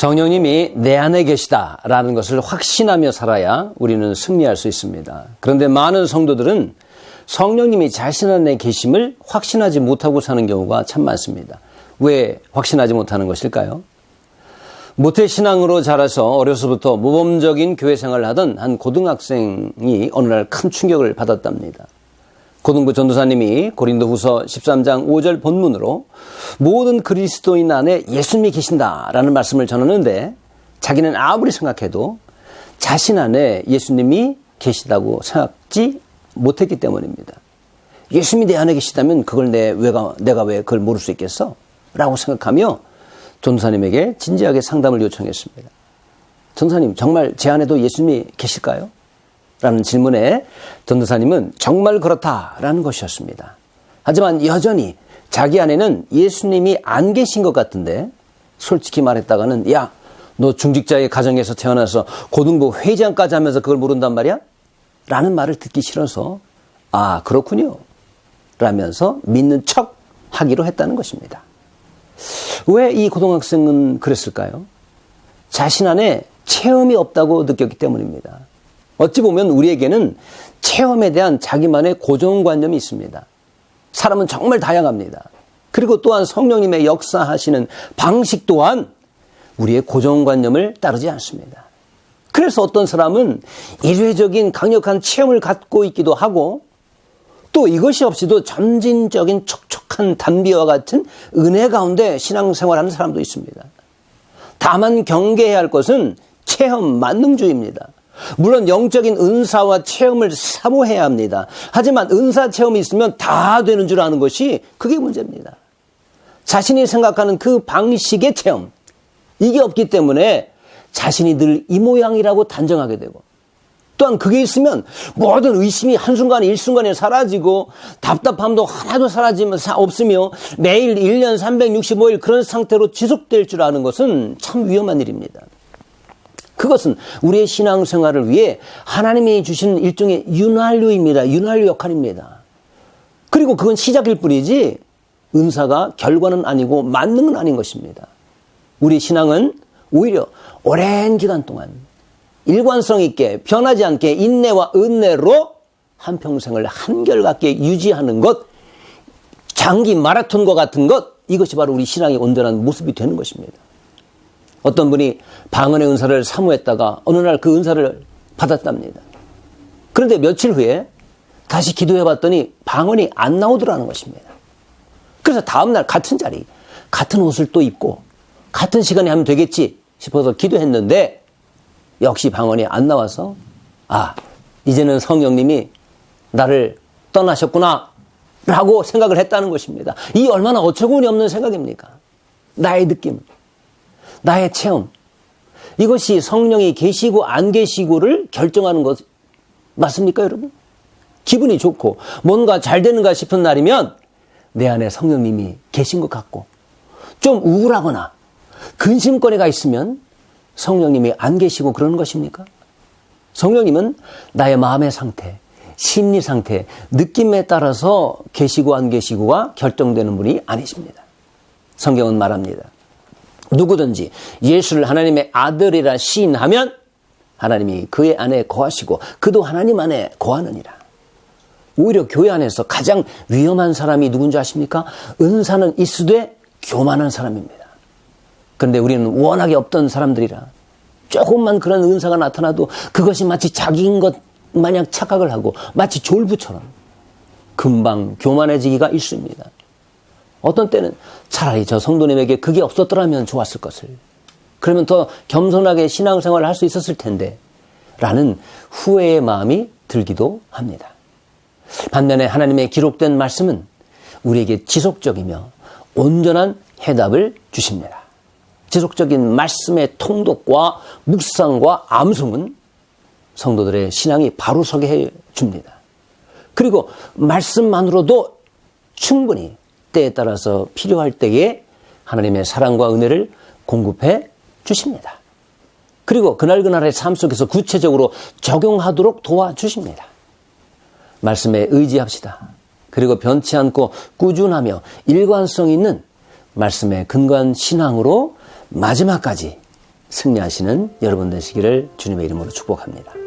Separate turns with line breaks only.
성령님이 내 안에 계시다라는 것을 확신하며 살아야 우리는 승리할 수 있습니다. 그런데 많은 성도들은 성령님이 자신 안에 계심을 확신하지 못하고 사는 경우가 참 많습니다. 왜 확신하지 못하는 것일까요? 모태신앙으로 자라서 어려서부터 모범적인 교회 생활을 하던 한 고등학생이 어느 날 큰 충격을 받았답니다. 고등부 전도사님이 고린도후서 13장 5절 본문으로 모든 그리스도인 안에 예수님이 계신다라는 말씀을 전하는데 자기는 아무리 생각해도 자신 안에 예수님이 계시다고 생각지 못했기 때문입니다. 예수님이 내 안에 계시다면 그걸 내가 왜 그걸 모를 수 있겠어? 라고 생각하며 전도사님에게 진지하게 상담을 요청했습니다. 전도사님, 정말 제 안에도 예수님이 계실까요? 라는 질문에 전도사님은 정말 그렇다라는 것이었습니다. 하지만 여전히 자기 안에는 예수님이 안 계신 것 같은데 솔직히 말했다가는 야, 너 중직자의 가정에서 태어나서 고등부 회장까지 하면서 그걸 모른단 말이야? 라는 말을 듣기 싫어서 아, 그렇군요 라면서 믿는 척 하기로 했다는 것입니다. 왜 이 고등학생은 그랬을까요? 자신 안에 체험이 없다고 느꼈기 때문입니다. 어찌 보면 우리에게는 체험에 대한 자기만의 고정관념이 있습니다. 사람은 정말 다양합니다. 그리고 또한 성령님의 역사하시는 방식 또한 우리의 고정관념을 따르지 않습니다. 그래서 어떤 사람은 일회적인 강력한 체험을 갖고 있기도 하고 또 이것이 없이도 점진적인 촉촉한 단비와 같은 은혜 가운데 신앙생활하는 사람도 있습니다. 다만 경계해야 할 것은 체험 만능주의입니다. 물론 영적인 은사와 체험을 사모해야 합니다. 하지만 은사 체험이 있으면 다 되는 줄 아는 것이 그게 문제입니다. 자신이 생각하는 그 방식의 체험, 이게 없기 때문에 자신이 늘 이 모양이라고 단정하게 되고 또한 그게 있으면 모든 의심이 한순간에 일순간에 사라지고 답답함도 하나도 없으며 매일 1년 365일 그런 상태로 지속될 줄 아는 것은 참 위험한 일입니다. 그것은 우리의 신앙생활을 위해 하나님이 주신 일종의 윤활유입니다. 윤활유 역할입니다. 그리고 그건 시작일 뿐이지 은사가 결과는 아니고 만능은 아닌 것입니다. 우리 신앙은 오히려 오랜 기간 동안 일관성 있게 변하지 않게 인내와 은혜로 한평생을 한결같게 유지하는 것, 장기 마라톤과 같은 것, 이것이 바로 우리 신앙의 온전한 모습이 되는 것입니다. 어떤 분이 방언의 은사를 사모했다가 어느 날 그 은사를 받았답니다. 그런데 며칠 후에 다시 기도해봤더니 방언이 안 나오더라는 것입니다. 그래서 다음날 같은 자리, 같은 옷을 또 입고 같은 시간에 하면 되겠지 싶어서 기도했는데 역시 방언이 안 나와서 아, 이제는 성령님이 나를 떠나셨구나 라고 생각을 했다는 것입니다. 이 얼마나 어처구니 없는 생각입니까? 나의 느낌, 나의 체험, 이것이 성령이 계시고 안 계시고를 결정하는 것 맞습니까, 여러분? 기분이 좋고 뭔가 잘 되는가 싶은 날이면 내 안에 성령님이 계신 것 같고 좀 우울하거나 근심거리가 있으면 성령님이 안 계시고 그러는 것입니까? 성령님은 나의 마음의 상태, 심리 상태, 느낌에 따라서 계시고 안 계시고가 결정되는 분이 아니십니다. 성경은 말합니다. 누구든지 예수를 하나님의 아들이라 시인하면 하나님이 그의 안에 거하시고 그도 하나님 안에 거하느니라. 오히려 교회 안에서 가장 위험한 사람이 누군지 아십니까? 은사는 있으되 교만한 사람입니다. 그런데 우리는 워낙에 없던 사람들이라 조금만 그런 은사가 나타나도 그것이 마치 자기인 것 마냥 착각을 하고 마치 졸부처럼 금방 교만해지기가 일쑤입니다. 어떤 때는 차라리 저 성도님에게 그게 없었더라면 좋았을 것을, 그러면 더 겸손하게 신앙생활을 할 수 있었을 텐데 라는 후회의 마음이 들기도 합니다. 반면에 하나님의 기록된 말씀은 우리에게 지속적이며 온전한 해답을 주십니다. 지속적인 말씀의 통독과 묵상과 암송은 성도들의 신앙이 바로 서게 해줍니다. 그리고 말씀만으로도 충분히 때에 따라서 필요할 때에 하나님의 사랑과 은혜를 공급해 주십니다. 그리고 그날그날의 삶 속에서 구체적으로 적용하도록 도와주십니다. 말씀에 의지합시다. 그리고 변치 않고 꾸준하며 일관성 있는 말씀에 근거한 신앙으로 마지막까지 승리하시는 여러분 되시기를 주님의 이름으로 축복합니다.